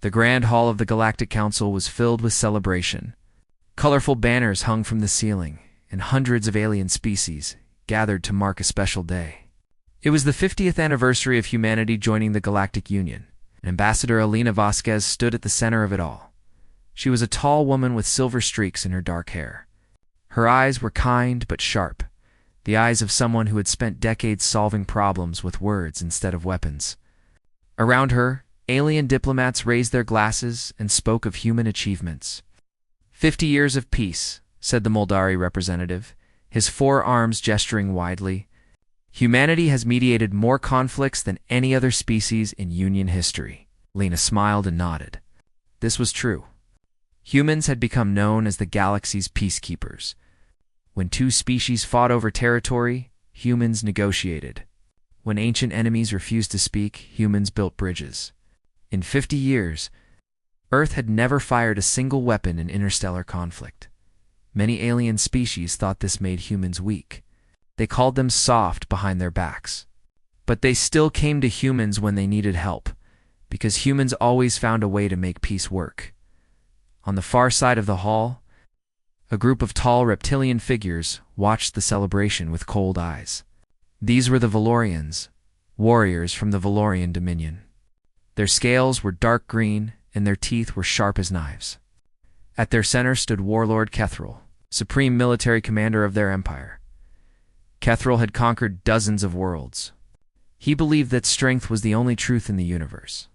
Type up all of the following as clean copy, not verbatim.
The grand hall of the Galactic Council was filled with celebration. Colorful banners hung from the ceiling, and hundreds of alien species gathered to mark a special day. It was the 50th anniversary of humanity joining the Galactic Union, and Ambassador Elena Vasquez stood at the center of it all. She was a tall woman with silver streaks in her dark hair. Her eyes were kind but sharp, the eyes of someone who had spent decades solving problems with words instead of weapons. Around her, alien diplomats raised their glasses and spoke of human achievements. 50 years of peace, said the Moldari representative, his four arms gesturing widely. Humanity has mediated more conflicts than any other species in Union history. Lena smiled and nodded. This was true. Humans had become known as the galaxy's peacekeepers. When two species fought over territory, humans negotiated. When ancient enemies refused to speak, humans built bridges. In 50 years, Earth had never fired a single weapon in interstellar conflict. Many alien species thought this made humans weak. They called them soft behind their backs. But they still came to humans when they needed help, because humans always found a way to make peace work. On the far side of the hall, a group of tall reptilian figures watched the celebration with cold eyes. These were the Valorians, warriors from the Valorian Dominion. Their scales were dark green, and their teeth were sharp as knives. At their center stood Warlord Kethril, supreme military commander of their empire. Kethril had conquered dozens of worlds. He believed that strength was the only truth in the universe.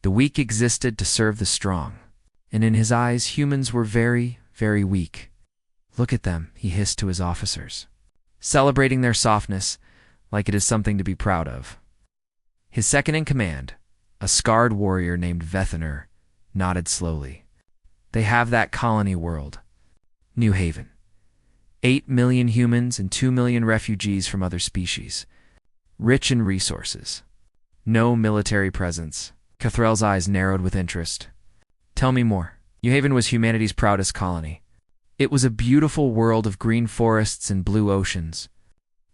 The weak existed to serve the strong, and in his eyes humans were very, very weak. Look at them, he hissed to his officers, celebrating their softness like it is something to be proud of. His second-in-command, a scarred warrior named Vethaner, nodded slowly. They have that colony world, New Haven. 8 million humans and 2 million refugees from other species. Rich in resources. No military presence. Cathril's eyes narrowed with interest. Tell me more. New Haven was humanity's proudest colony. It was a beautiful world of green forests and blue oceans.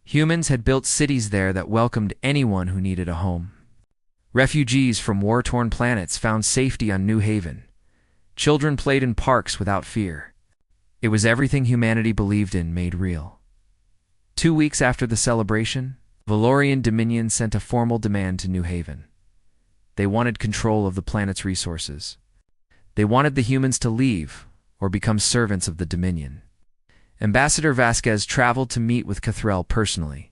Humans had built cities there that welcomed anyone who needed a home. Refugees from war-torn planets found safety on New Haven. Children played in parks without fear. It was everything humanity believed in made real. 2 weeks after the celebration, Valorian Dominion sent a formal demand to New Haven. They wanted control of the planet's resources. They wanted the humans to leave or become servants of the Dominion. Ambassador Vasquez traveled to meet with Kethril personally.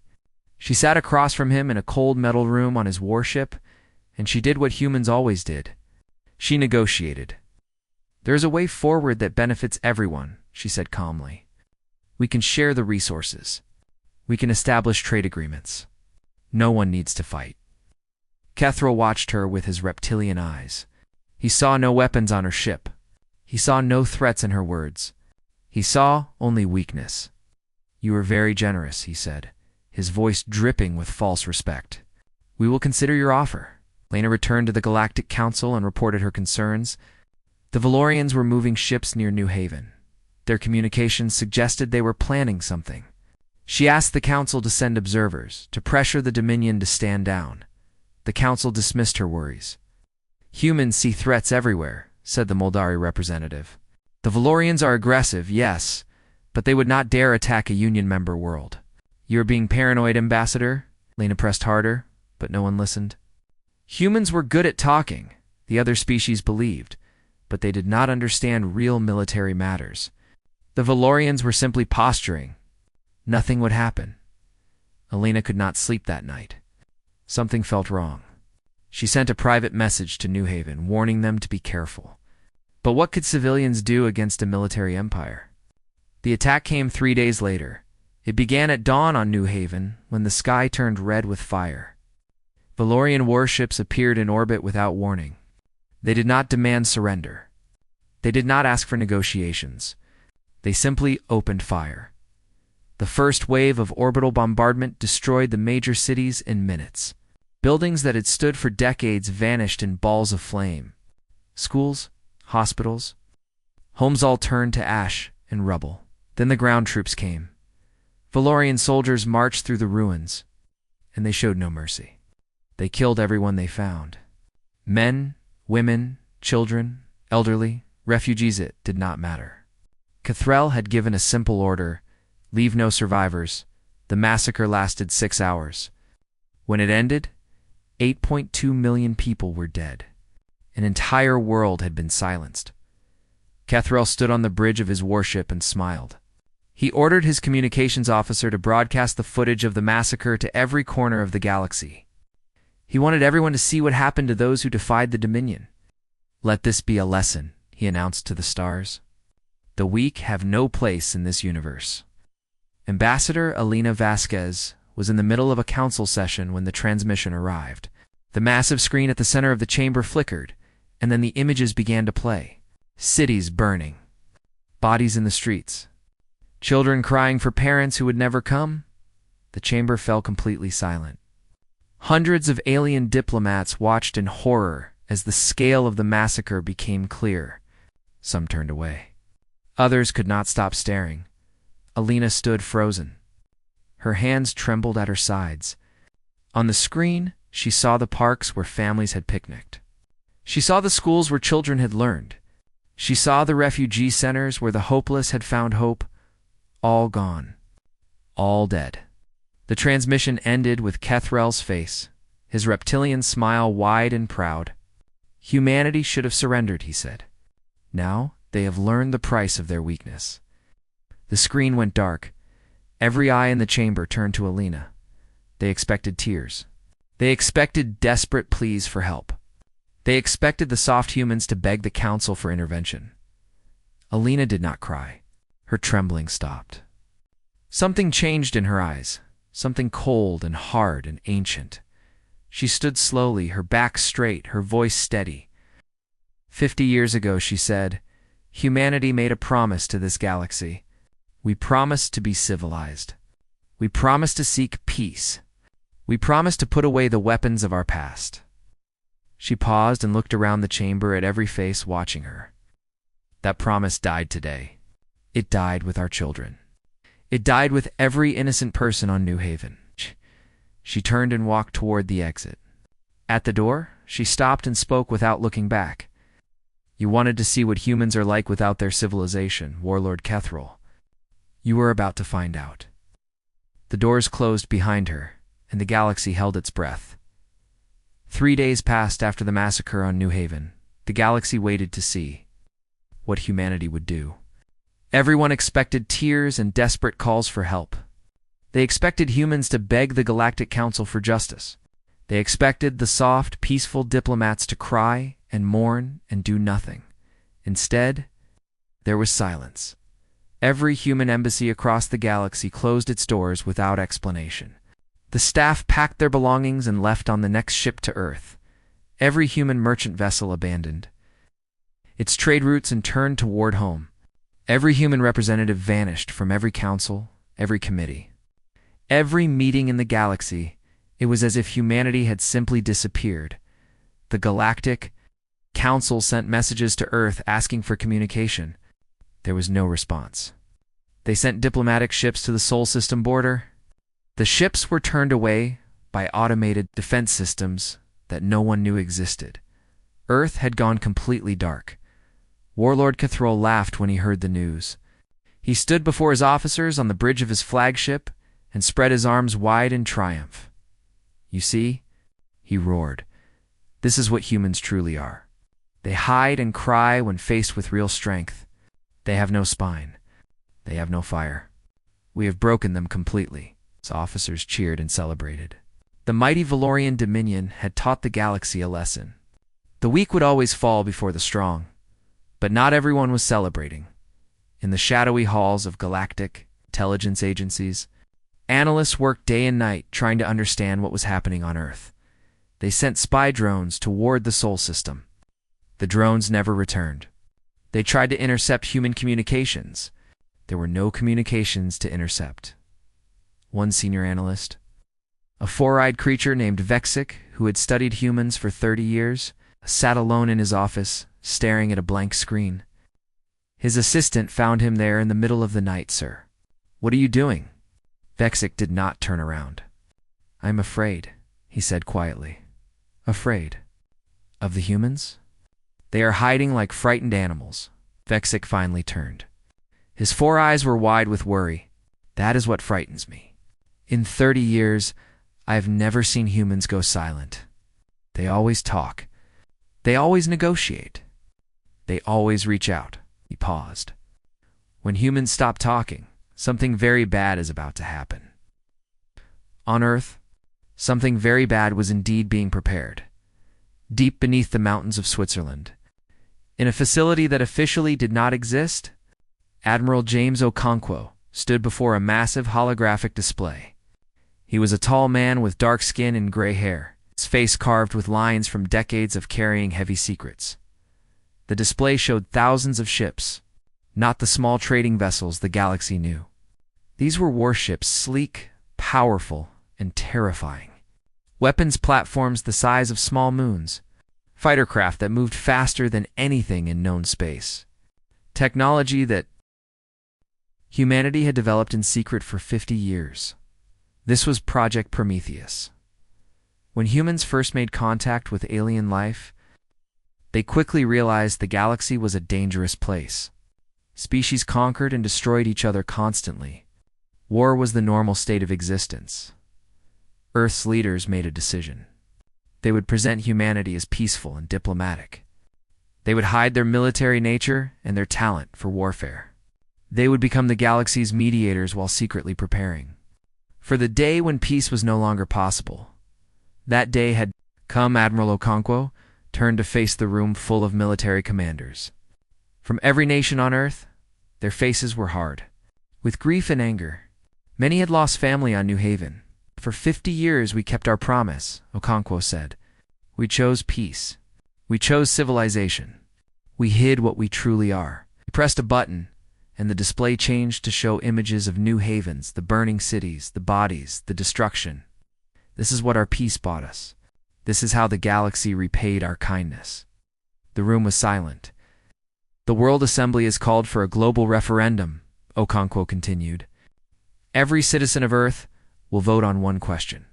She sat across from him in a cold metal room on his warship, and she did what humans always did. She negotiated. There is a way forward that benefits everyone, she said calmly. We can share the resources. We can establish trade agreements. No one needs to fight. Kethril watched her with his reptilian eyes. He saw no weapons on her ship. He saw no threats in her words. He saw only weakness. You are very generous, he said, his voice dripping with false respect. We will consider your offer. Lena returned to the Galactic Council and reported her concerns. The Valorians were moving ships near New Haven. Their communications suggested they were planning something. She asked the Council to send observers, to pressure the Dominion to stand down. The Council dismissed her worries. Humans see threats everywhere, said the Moldari representative. The Valorians are aggressive, yes, but they would not dare attack a Union member world. You are being paranoid, Ambassador? Lena pressed harder, but no one listened. Humans were good at talking, the other species believed, but they did not understand real military matters. The Valorians were simply posturing. Nothing would happen. Elena could not sleep that night. Something felt wrong. She sent a private message to New Haven, warning them to be careful. But what could civilians do against a military empire? The attack came 3 days later. It began at dawn on New Haven, when the sky turned red with fire. Valorian warships appeared in orbit without warning. They did not demand surrender. They did not ask for negotiations. They simply opened fire. The first wave of orbital bombardment destroyed the major cities in minutes. Buildings that had stood for decades vanished in balls of flame. Schools, hospitals, homes all turned to ash and rubble. Then the ground troops came. Valorian soldiers marched through the ruins, and they showed no mercy. They killed everyone they found. Men, women, children, elderly, refugees, it did not matter. Cathrell had given a simple order: leave no survivors. The massacre lasted 6 hours. When it ended, 8.2 million people were dead. An entire world had been silenced. Cathrell stood on the bridge of his warship and smiled. He ordered his communications officer to broadcast the footage of the massacre to every corner of the galaxy. He wanted everyone to see what happened to those who defied the Dominion. "Let this be a lesson," he announced to the stars. "The weak have no place in this universe." Ambassador Elena Vasquez was in the middle of a council session when the transmission arrived. The massive screen at the center of the chamber flickered, and then the images began to play. Cities burning, bodies in the streets, children crying for parents who would never come. The chamber fell completely silent. Hundreds of alien diplomats watched in horror as the scale of the massacre became clear. Some turned away. Others could not stop staring. Alina stood frozen. Her hands trembled at her sides. On the screen, she saw the parks where families had picnicked. She saw the schools where children had learned. She saw the refugee centers where the hopeless had found hope. All gone. All dead. The transmission ended with Cathrell's face, his reptilian smile wide and proud. "Humanity should have surrendered," he said. "Now they have learned the price of their weakness." The screen went dark. Every eye in the chamber turned to Alina. They expected tears. They expected desperate pleas for help. They expected the soft humans to beg the council for intervention. Alina did not cry. Her trembling stopped. Something changed in her eyes, something cold and hard and ancient. She stood slowly, her back straight, her voice steady. 50 years ago, she said, humanity made a promise to this galaxy. We promised to be civilized. We promised to seek peace. We promised to put away the weapons of our past. She paused and looked around the chamber at every face watching her. That promise died today. It died with our children. It died with every innocent person on New Haven. She turned and walked toward the exit. At the door, she stopped and spoke without looking back. "You wanted to see what humans are like without their civilization, Warlord Cathrell. You were about to find out." The doors closed behind her, and the galaxy held its breath. 3 days passed after the massacre on New Haven. The galaxy waited to see what humanity would do. Everyone expected tears and desperate calls for help. They expected humans to beg the Galactic Council for justice. They expected the soft, peaceful diplomats to cry and mourn and do nothing. Instead, there was silence. Every human embassy across the galaxy closed its doors without explanation. The staff packed their belongings and left on the next ship to Earth. Every human merchant vessel abandoned its trade routes and turned toward home. Every human representative vanished from every council, every committee. Every meeting in the galaxy, it was as if humanity had simply disappeared. The Galactic Council sent messages to Earth asking for communication. There was no response. They sent diplomatic ships to the Sol System border. The ships were turned away by automated defense systems that no one knew existed. Earth had gone completely dark. Warlord Cathrell laughed when he heard the news. He stood before his officers on the bridge of his flagship and spread his arms wide in triumph. "You see," he roared, "this is what humans truly are. They hide and cry when faced with real strength. They have no spine. They have no fire. We have broken them completely." His officers cheered and celebrated. The mighty Valorian Dominion had taught the galaxy a lesson. The weak would always fall before the strong. But not everyone was celebrating. In the shadowy halls of galactic intelligence agencies, analysts worked day and night trying to understand what was happening on Earth. They sent spy drones toward the Sol System. The drones never returned. They tried to intercept human communications. There were no communications to intercept. One senior analyst, a four-eyed creature named Vexic, who had studied humans for 30 years, sat alone in his office, staring at a blank screen. His assistant found him there in the middle of the night. "Sir, what are you doing?" Vexic did not turn around. "I'm afraid," he said quietly. "Afraid? Of the humans?" They are hiding like frightened animals. Vexic finally turned. His 4 eyes were wide with worry. That is what frightens me. In 30 years, I have never seen humans go silent. They always talk. They always negotiate. They always reach out. He paused. When humans stop talking, something very bad is about to happen. On Earth, something very bad was indeed being prepared. Deep beneath the mountains of Switzerland, in a facility that officially did not exist, Admiral James Okonkwo stood before a massive holographic display. He was a tall man with dark skin and gray hair, his face carved with lines from decades of carrying heavy secrets. The display showed thousands of ships, not the small trading vessels the galaxy knew. These were warships, sleek, powerful, and terrifying. Weapons platforms the size of small moons, fighter craft that moved faster than anything in known space. Technology that humanity had developed in secret for 50 years. This was Project Prometheus. When humans first made contact with alien life, they quickly realized the galaxy was a dangerous place. Species conquered and destroyed each other constantly. War was the normal state of existence. Earth's leaders made a decision. They would present humanity as peaceful and diplomatic. They would hide their military nature and their talent for warfare. They would become the galaxy's mediators while secretly preparing for the day when peace was no longer possible. That day had come. Admiral Okonkwo turned to face the room full of military commanders. From every nation on Earth, their faces were hard, with grief and anger. Many had lost family on New Haven. For 50 years we kept our promise, Okonkwo said. We chose peace. We chose civilization. We hid what we truly are. He pressed a button, and the display changed to show images of New Havens, the burning cities, the bodies, the destruction. This is what our peace bought us. This is how the galaxy repaid our kindness. The room was silent. The World Assembly has called for a global referendum, Okonkwo continued. Every citizen of Earth will vote on one question.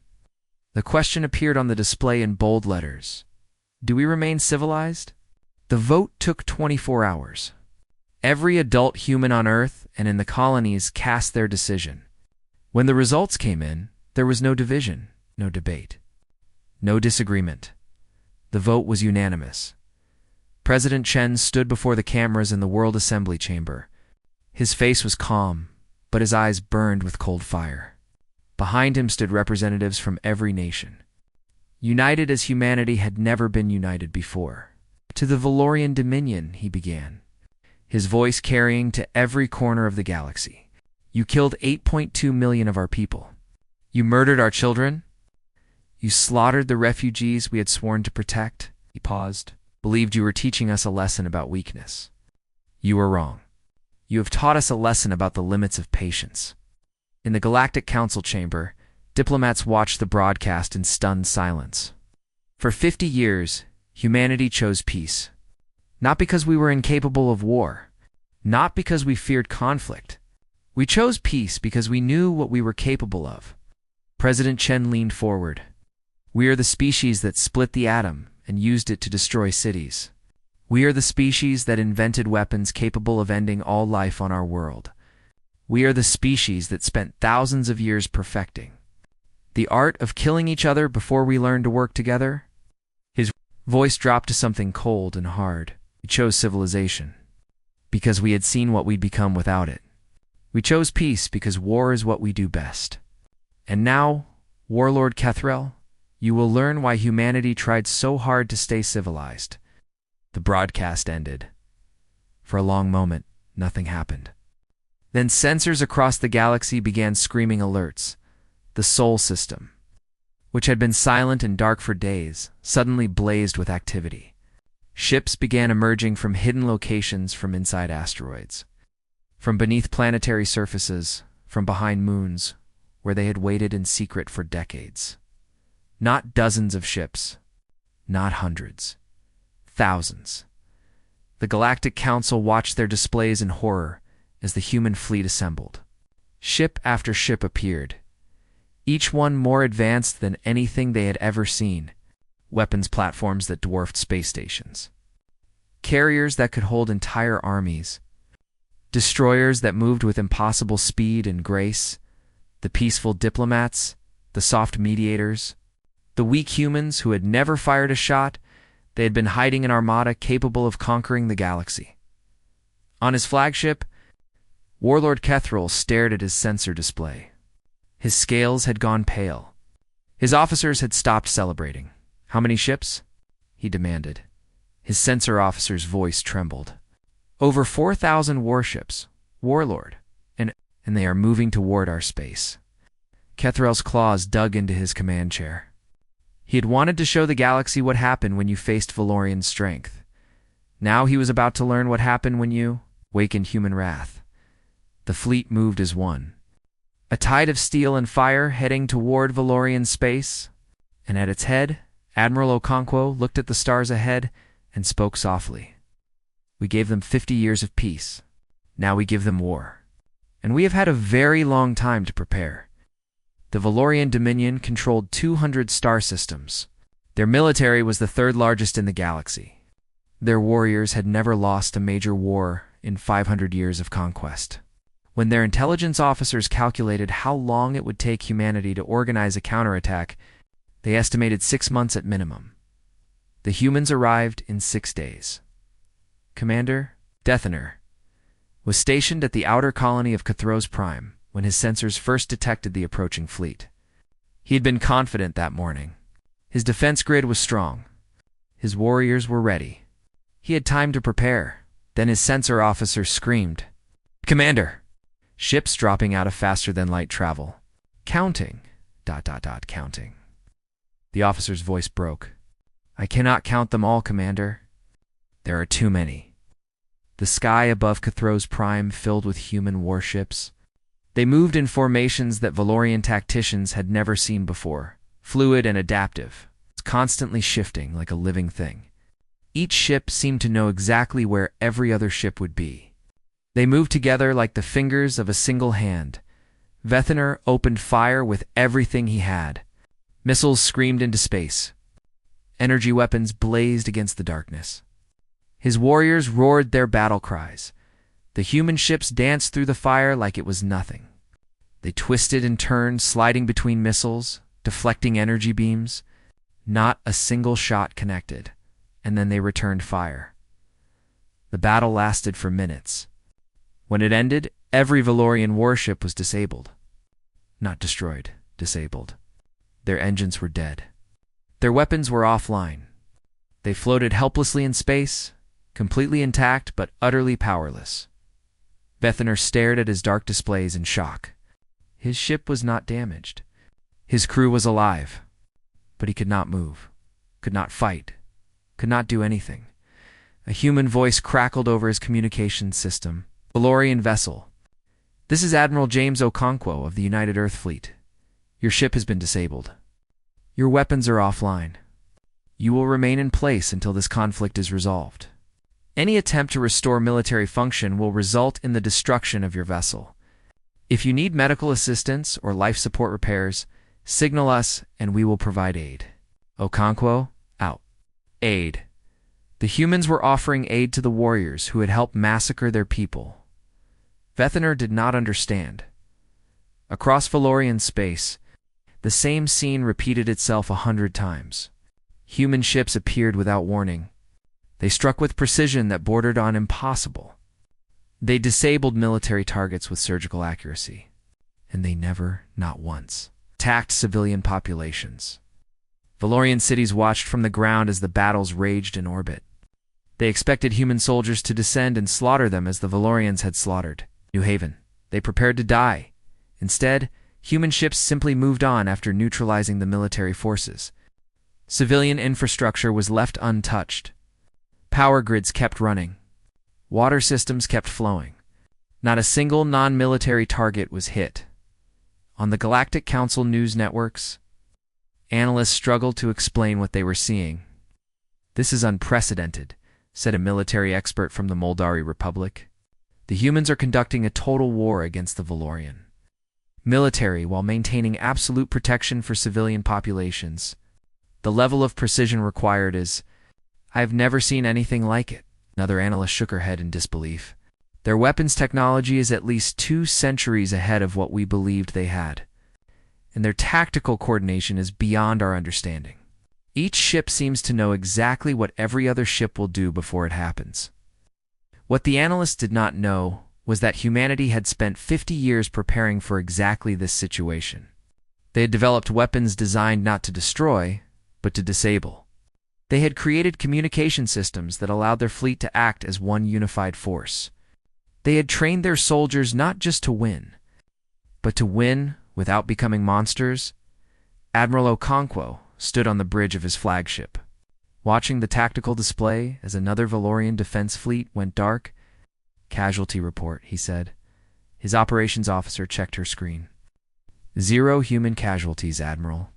The question appeared on the display in bold letters. Do we remain civilized? The vote took 24 hours. Every adult human on Earth and in the colonies cast their decision. When the results came in, there was no division, no debate, no disagreement. The vote was unanimous. President Chen stood before the cameras in the World Assembly chamber. His face was calm, but his eyes burned with cold fire. Behind him stood representatives from every nation, united as humanity had never been united before. To the Valorian Dominion, he began, his voice carrying to every corner of the galaxy. You killed 8.2 million of our people. You murdered our children. You slaughtered the refugees we had sworn to protect. He paused, believed you were teaching us a lesson about weakness. You were wrong. You have taught us a lesson about the limits of patience. In the Galactic Council chamber, diplomats watched the broadcast in stunned silence. For 50 years, humanity chose peace. Not because we were incapable of war. Not because we feared conflict. We chose peace because we knew what we were capable of. President Chen leaned forward. We are the species that split the atom and used it to destroy cities. We are the species that invented weapons capable of ending all life on our world. We are the species that spent thousands of years perfecting the art of killing each other before we learned to work together. His voice dropped to something cold and hard. We chose civilization because we had seen what we'd become without it. We chose peace because war is what we do best. And now, Warlord Kethrel, you will learn why humanity tried so hard to stay civilized. The broadcast ended. For a long moment, nothing happened. Then sensors across the galaxy began screaming alerts. The Sol system, which had been silent and dark for days, suddenly blazed with activity. Ships began emerging from hidden locations from inside asteroids, from beneath planetary surfaces, from behind moons, where they had waited in secret for decades. Not dozens of ships, not hundreds, thousands. The Galactic Council watched their displays in horror as the human fleet assembled. Ship after ship appeared, each one more advanced than anything they had ever seen, weapons platforms that dwarfed space stations. carriers that could hold entire armies, destroyers that moved with impossible speed and grace, the peaceful diplomats, the soft mediators, the weak humans who had never fired a shot. They had been hiding an armada capable of conquering the galaxy. On his flagship, Warlord Kethril stared at his sensor display. His scales had gone pale. His officers had stopped celebrating. "How many ships?" he demanded. His sensor officer's voice trembled. "Over 4,000 warships, Warlord, and they are moving toward our space." Kethril's claws dug into his command chair. He had wanted to show the galaxy what happened when you faced Valorian strength. Now he was about to learn what happened when you wakened human wrath. The fleet moved as one. A tide of steel and fire heading toward Valorian space, and at its head, Admiral Okonkwo looked at the stars ahead and spoke softly. "We gave them 50 years of peace. Now we give them war. And we have had a very long time to prepare." The Valorian Dominion controlled 200 star systems. Their military was the third largest in the galaxy. Their warriors had never lost a major war in 500 years of conquest. When their intelligence officers calculated how long it would take humanity to organize a counterattack, they estimated 6 months at minimum. The humans arrived in 6 days. Commander Deathiner was stationed at the outer colony of Cathros Prime when his sensors first detected the approaching fleet. He had been confident that morning. His defense grid was strong. His warriors were ready. He had time to prepare. Then his sensor officer screamed, "Commander!" Ships dropping out of faster-than-light travel. "Counting, ... counting." The officer's voice broke. "I cannot count them all, Commander. There are too many." The sky above Cathros Prime filled with human warships. They moved in formations that Valorian tacticians had never seen before, fluid and adaptive, constantly shifting like a living thing. Each ship seemed to know exactly where every other ship would be. They moved together like the fingers of a single hand. Vethiner opened fire with everything he had. Missiles screamed into space. Energy weapons blazed against the darkness. His warriors roared their battle cries. The human ships danced through the fire like it was nothing. They twisted and turned, sliding between missiles, deflecting energy beams. Not a single shot connected, and then they returned fire. The battle lasted for minutes. When it ended, every Valorian warship was disabled. Not destroyed, disabled. Their engines were dead. Their weapons were offline. They floated helplessly in space, completely intact but utterly powerless. Vethiner stared at his dark displays in shock. His ship was not damaged. His crew was alive. But he could not move, could not fight, could not do anything. A human voice crackled over his communications system. "Valorian vessel. This is Admiral James Okonkwo of the United Earth Fleet. Your ship has been disabled. Your weapons are offline. You will remain in place until this conflict is resolved. Any attempt to restore military function will result in the destruction of your vessel. If you need medical assistance or life support repairs, signal us and we will provide aid." Okonkwo, out. Aid. The humans were offering aid to the warriors who had helped massacre their people. Vethiner did not understand. Across Valorian space, the same scene repeated itself 100 times. Human ships appeared without warning. They struck with precision that bordered on impossible. They disabled military targets with surgical accuracy. And they never, not once, attacked civilian populations. Valorian cities watched from the ground as the battles raged in orbit. They expected human soldiers to descend and slaughter them as the Valorians had slaughtered New Haven. They prepared to die. Instead, human ships simply moved on after neutralizing the military forces. Civilian infrastructure was left untouched. Power grids kept running. Water systems kept flowing. Not a single non-military target was hit. On the Galactic Council news networks, analysts struggled to explain what they were seeing. "This is unprecedented," said a military expert from the Moldari Republic. "The humans are conducting a total war against the Valorian military while maintaining absolute protection for civilian populations. The level of precision required is... I have never seen anything like it." Another analyst shook her head in disbelief. Their weapons technology is at least 2 centuries ahead of what we believed they had, and their tactical coordination is beyond our understanding. Each ship seems to know exactly what every other ship will do before it happens. What the analysts did not know was that humanity had spent 50 years preparing for exactly this situation. They had developed weapons designed not to destroy, but to disable. They had created communication systems that allowed their fleet to act as one unified force. They had trained their soldiers not just to win, but to win without becoming monsters. Admiral Okonkwo stood on the bridge of his flagship, watching the tactical display as another Valorian defense fleet went dark. "Casualty report," he said. His operations officer checked her screen. "0 human casualties, Admiral.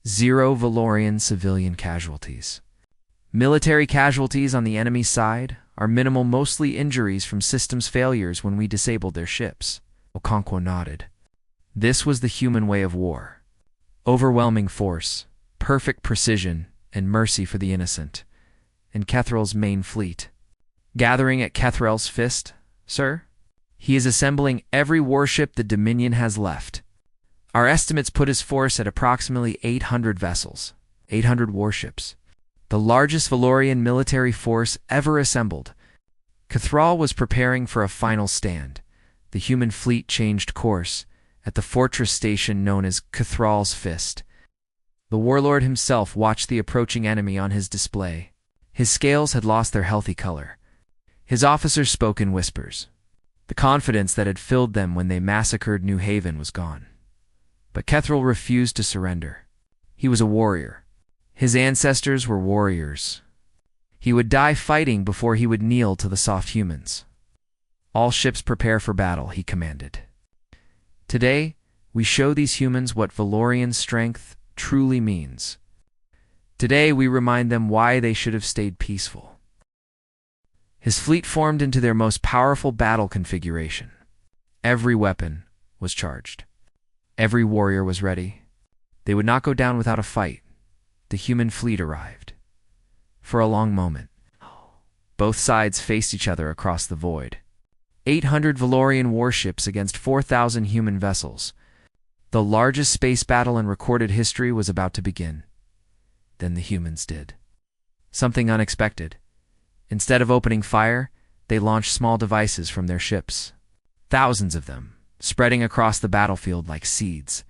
0 Valorian civilian casualties. Military casualties on the enemy side are minimal, mostly injuries from systems failures when we disabled their ships." Okonkwo nodded. This was the human way of war. Overwhelming force, perfect precision, and mercy for the innocent. And Kethral's main fleet. "Gathering at Kethral's fist, sir? He is assembling every warship the Dominion has left. Our estimates put his force at approximately 800 vessels, 800 warships. The largest Valorian military force ever assembled." Kethral was preparing for a final stand. The human fleet changed course at the fortress station known as Kethral's Fist. The warlord himself watched the approaching enemy on his display. His scales had lost their healthy color. His officers spoke in whispers. The confidence that had filled them when they massacred New Haven was gone. But Kethral refused to surrender. He was a warrior. His ancestors were warriors. He would die fighting before he would kneel to the soft humans. "All ships prepare for battle," he commanded. "Today, we show these humans what Valorian strength truly means. Today, we remind them why they should have stayed peaceful." His fleet formed into their most powerful battle configuration. Every weapon was charged. Every warrior was ready. They would not go down without a fight. The human fleet arrived. For a long moment, both sides faced each other across the void. 800 Valorian warships against 4,000 human vessels. The largest space battle in recorded history was about to begin. Then the humans did something unexpected. Instead of opening fire, they launched small devices from their ships. Thousands of them, spreading across the battlefield like seeds.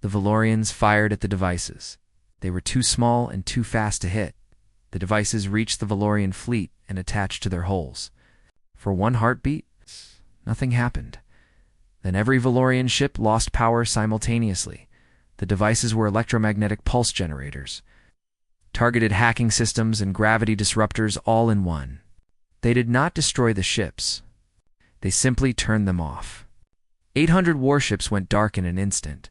The Valorians fired at the devices. They were too small and too fast to hit. The devices reached the Valorian fleet and attached to their hulls. For one heartbeat, nothing happened. Then every Valorian ship lost power simultaneously. The devices were electromagnetic pulse generators, targeted hacking systems, and gravity disruptors all in one. They did not destroy the ships. They simply turned them off. 800 warships went dark in an instant,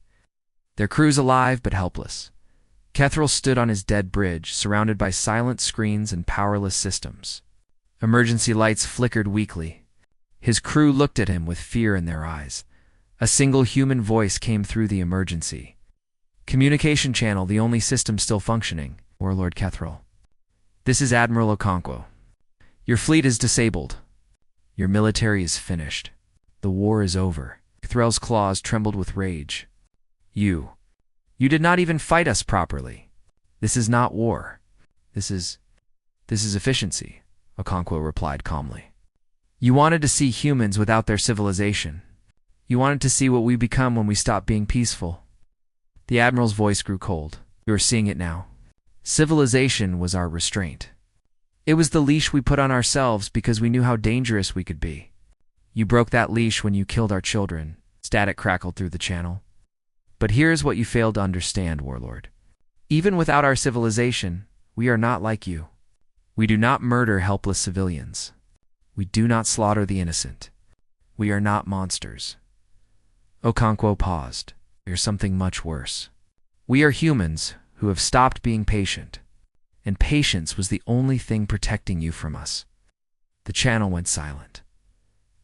their crews alive but helpless. Kethral stood on his dead bridge, surrounded by silent screens and powerless systems. Emergency lights flickered weakly. His crew looked at him with fear in their eyes. A single human voice came through the emergency communication channel, the only system still functioning. "Warlord Kethral, this is Admiral Okonkwo. Your fleet is disabled. Your military is finished. The war is over." Kethral's claws trembled with rage. You did not even fight us properly. This is not war. This is efficiency," Okonkwo replied calmly. "You wanted to see humans without their civilization. You wanted to see what we become when we stop being peaceful." The Admiral's voice grew cold. "You are seeing it now. Civilization was our restraint. It was the leash we put on ourselves because we knew how dangerous we could be. You broke that leash when you killed our children." Static crackled through the channel. "But here's what you failed to understand, Warlord. Even without our civilization, we are not like you. We do not murder helpless civilians. We do not slaughter the innocent. We are not monsters." Okonkwo paused. "There's something much worse. We are humans who have stopped being patient, and patience was the only thing protecting you from us." The channel went silent.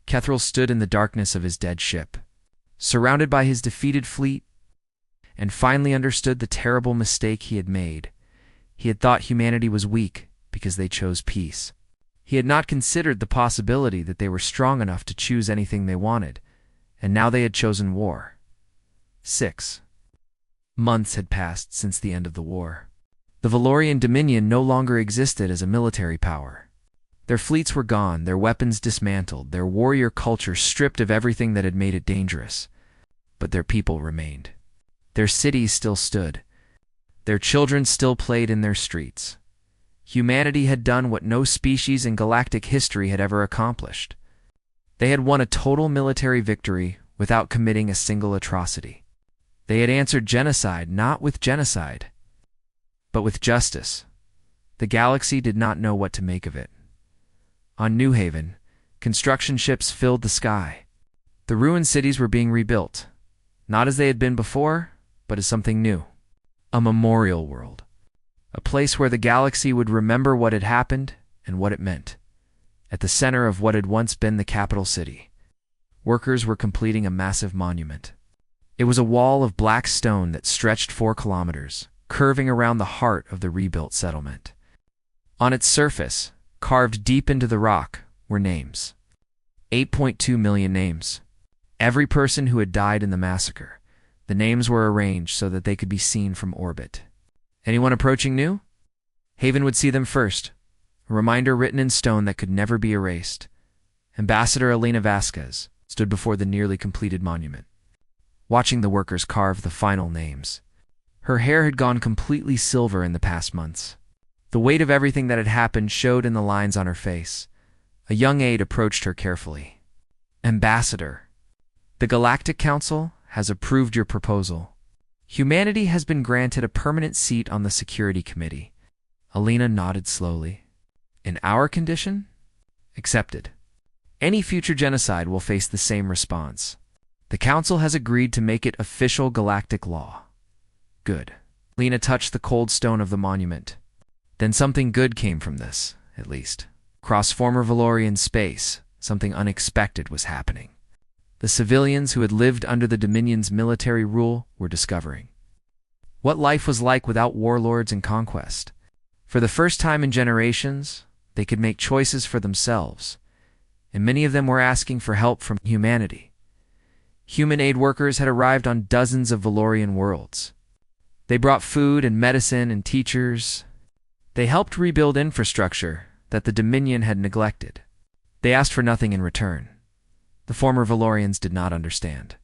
Kethral stood in the darkness of his dead ship, surrounded by his defeated fleet, and finally understood the terrible mistake he had made. He had thought humanity was weak because they chose peace. He had not considered the possibility that they were strong enough to choose anything they wanted, and now they had chosen war. 6 months had passed since the end of the war. The Valorian Dominion no longer existed as a military power. Their fleets were gone, their weapons dismantled, their warrior culture stripped of everything that had made it dangerous. But their people remained. Their cities still stood. Their children still played in their streets. Humanity had done what no species in galactic history had ever accomplished. They had won a total military victory without committing a single atrocity. They had answered genocide not with genocide, but with justice. The galaxy did not know what to make of it. On New Haven, construction ships filled the sky. The ruined cities were being rebuilt, not as they had been before, but as something new. A memorial world. A place where the galaxy would remember what had happened and what it meant. At the center of what had once been the capital city, workers were completing a massive monument. It was a wall of black stone that stretched 4 kilometers, curving around the heart of the rebuilt settlement. On its surface, carved deep into the rock, were names. 8.2 million names. Every person who had died in the massacre. The names were arranged so that they could be seen from orbit. Anyone approaching new? Haven would see them first, a reminder written in stone that could never be erased. Ambassador Elena Vasquez stood before the nearly completed monument, watching the workers carve the final names. Her hair had gone completely silver in the past months. The weight of everything that had happened showed in the lines on her face. A young aide approached her carefully. Ambassador, the Galactic Council has approved your proposal. Humanity has been granted a permanent seat on the Security Committee. Elena nodded slowly. In our condition? Accepted. Any future genocide will face the same response. The Council has agreed to make it official galactic law. Good. Lena touched the cold stone of the monument. Then something good came from this, at least. Across former Valorian space, something unexpected was happening. The civilians who had lived under the Dominion's military rule were discovering what life was like without warlords and conquest. For the first time in generations, they could make choices for themselves, and many of them were asking for help from humanity. Human aid workers had arrived on dozens of Valorian worlds. They brought food and medicine and teachers. They helped rebuild infrastructure that the Dominion had neglected. They asked for nothing in return. The former Valorians did not understand.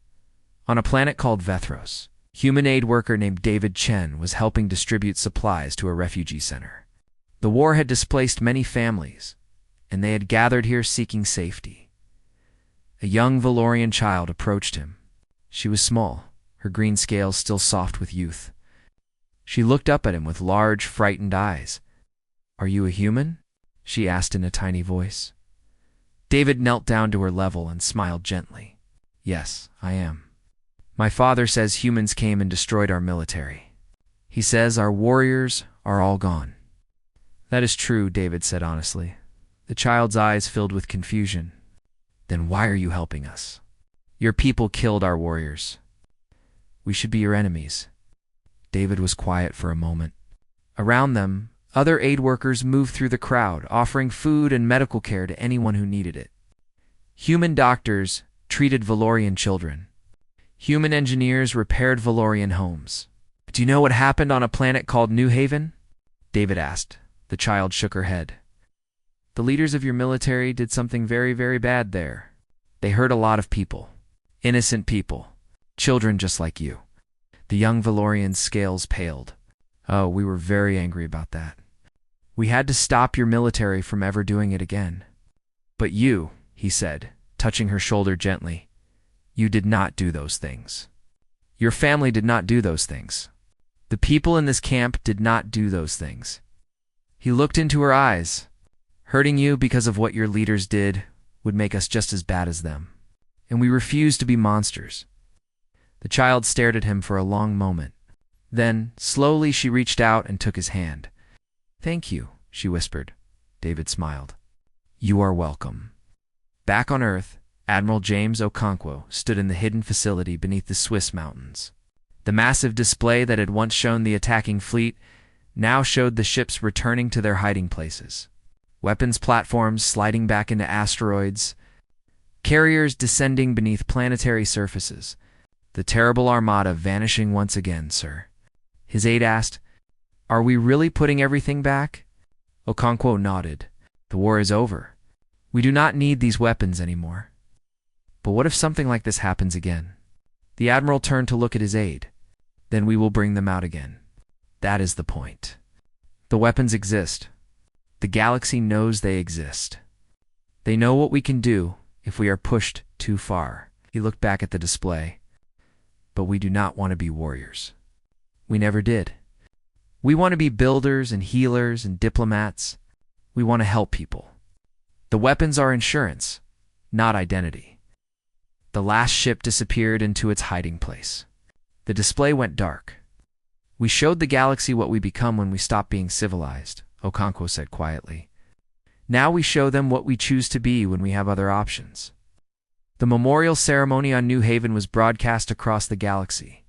On a planet called Vethros, a human aid worker named David Chen was helping distribute supplies to a refugee center. The war had displaced many families, and they had gathered here seeking safety. A young Valorian child approached him. She was small, her green scales still soft with youth. She looked up at him with large, frightened eyes. "Are you a human?" she asked in a tiny voice. David knelt down to her level and smiled gently. "Yes, I am. My father says humans came and destroyed our military. He says our warriors are all gone." "That is true," David said honestly. The child's eyes filled with confusion. "Then why are you helping us? Your people killed our warriors. We should be your enemies." David was quiet for a moment. Around them, other aid workers moved through the crowd, offering food and medical care to anyone who needed it. Human doctors treated Valorian children. Human engineers repaired Valorian homes. "Do you know what happened on a planet called New Haven?" David asked. The child shook her head. "The leaders of your military did something very, very bad there. They hurt a lot of people. Innocent people. Children just like you." The young Valorian's scales paled. "Oh, we were very angry about that. We had to stop your military from ever doing it again." "But you," he said, touching her shoulder gently, "you did not do those things. Your family did not do those things. The people in this camp did not do those things." He looked into her eyes. "Hurting you because of what your leaders did would make us just as bad as them. And we refuse to be monsters." The child stared at him for a long moment. Then, slowly, she reached out and took his hand. "Thank you," she whispered. David smiled. "You are welcome." Back on Earth, Admiral James Okonkwo stood in the hidden facility beneath the Swiss mountains. The massive display that had once shown the attacking fleet now showed the ships returning to their hiding places. weapons platforms sliding back into asteroids, carriers descending beneath planetary surfaces. The terrible armada vanishing once again, sir. His aide asked, "Are we really putting everything back?" Okonkwo nodded. "The war is over. We do not need these weapons anymore." "But what if something like this happens again?" The admiral turned to look at his aide. "Then we will bring them out again. That is the point. The weapons exist. The galaxy knows they exist. They know what we can do if we are pushed too far." He looked back at the display. "But we do not want to be warriors. We never did. We want to be builders and healers and diplomats. We want to help people. The weapons are insurance, not identity." The last ship disappeared into its hiding place. The display went dark. "We showed the galaxy what we become when we stop being civilized," Okonkwo said quietly. "Now we show them what we choose to be when we have other options." The memorial ceremony on New Haven was broadcast across the galaxy.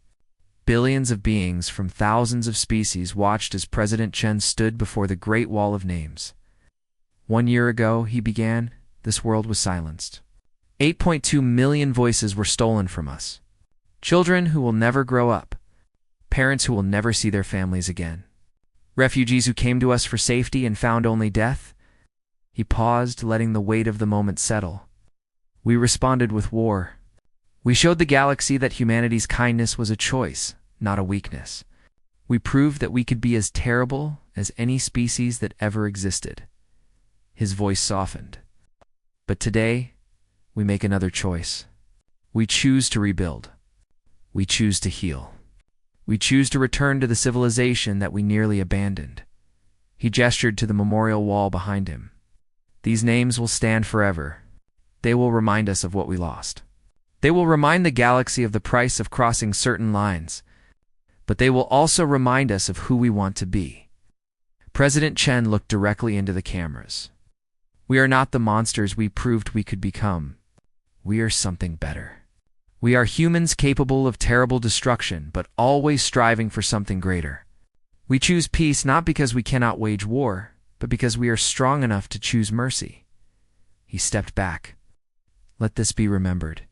Billions of beings from thousands of species watched as President Chen stood before the Great Wall of Names. "1 year ago," he began, "this world was silenced. 8.2 million voices were stolen from us. Children who will never grow up. Parents who will never see their families again. Refugees who came to us for safety and found only death." He paused, letting the weight of the moment settle. "We responded with war. We showed the galaxy that humanity's kindness was a choice, not a weakness. We proved that we could be as terrible as any species that ever existed." His voice softened. "But today, we make another choice. We choose to rebuild. We choose to heal. We choose to return to the civilization that we nearly abandoned." He gestured to the memorial wall behind him. "These names will stand forever. They will remind us of what we lost. They will remind the galaxy of the price of crossing certain lines, but they will also remind us of who we want to be." President Chen looked directly into the cameras. "We are not the monsters we proved we could become. We are something better. We are humans capable of terrible destruction, but always striving for something greater. We choose peace not because we cannot wage war, but because we are strong enough to choose mercy." He stepped back. "Let this be remembered.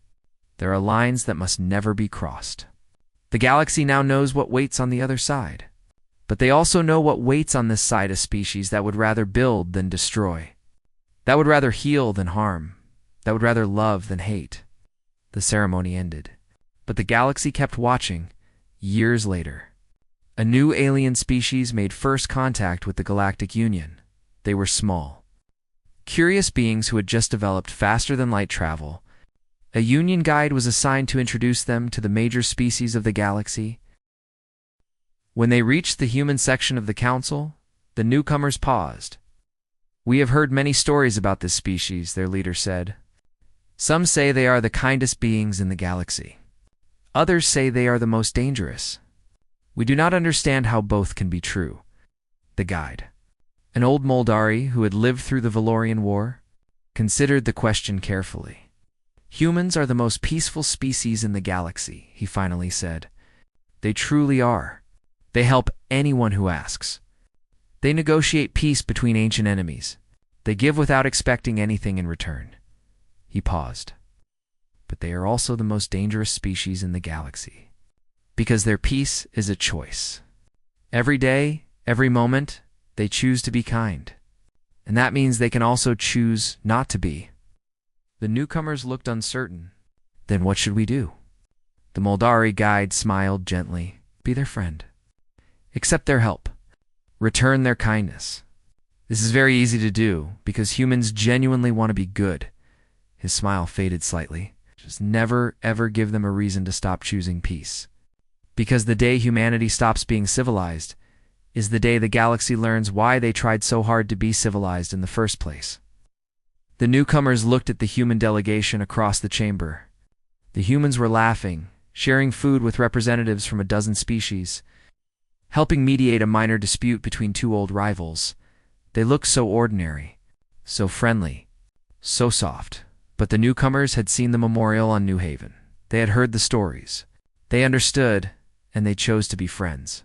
There are lines that must never be crossed. The galaxy now knows what waits on the other side, but they also know what waits on this side, a species that would rather build than destroy, that would rather heal than harm, that would rather love than hate." The ceremony ended, but the galaxy kept watching. Years later, a new alien species made first contact with the Galactic Union. They were small, curious beings who had just developed faster than light travel. A Union guide was assigned to introduce them to the major species of the galaxy. When they reached the human section of the council, the newcomers paused. "We have heard many stories about this species," their leader said. "Some say they are the kindest beings in the galaxy. Others say they are the most dangerous. We do not understand how both can be true." The guide, an old Moldari who had lived through the Valorian War, considered the question carefully. "Humans are the most peaceful species in the galaxy," he finally said. "They truly are. They help anyone who asks. They negotiate peace between ancient enemies. They give without expecting anything in return." He paused. "But they are also the most dangerous species in the galaxy, because their peace is a choice. Every day, every moment, they choose to be kind. And that means they can also choose not to be." The newcomers looked uncertain. "Then what should we do?" The Moldari guide smiled gently. "Be their friend. Accept their help. Return their kindness. This is very easy to do, because humans genuinely want to be good." His smile faded slightly. "Just never, ever give them a reason to stop choosing peace. Because the day humanity stops being civilized is the day the galaxy learns why they tried so hard to be civilized in the first place." The newcomers looked at the human delegation across the chamber. The humans were laughing, sharing food with representatives from a dozen species, helping mediate a minor dispute between two old rivals. They looked so ordinary, so friendly, so soft. But the newcomers had seen the memorial on New Haven. They had heard the stories. They understood, and they chose to be friends.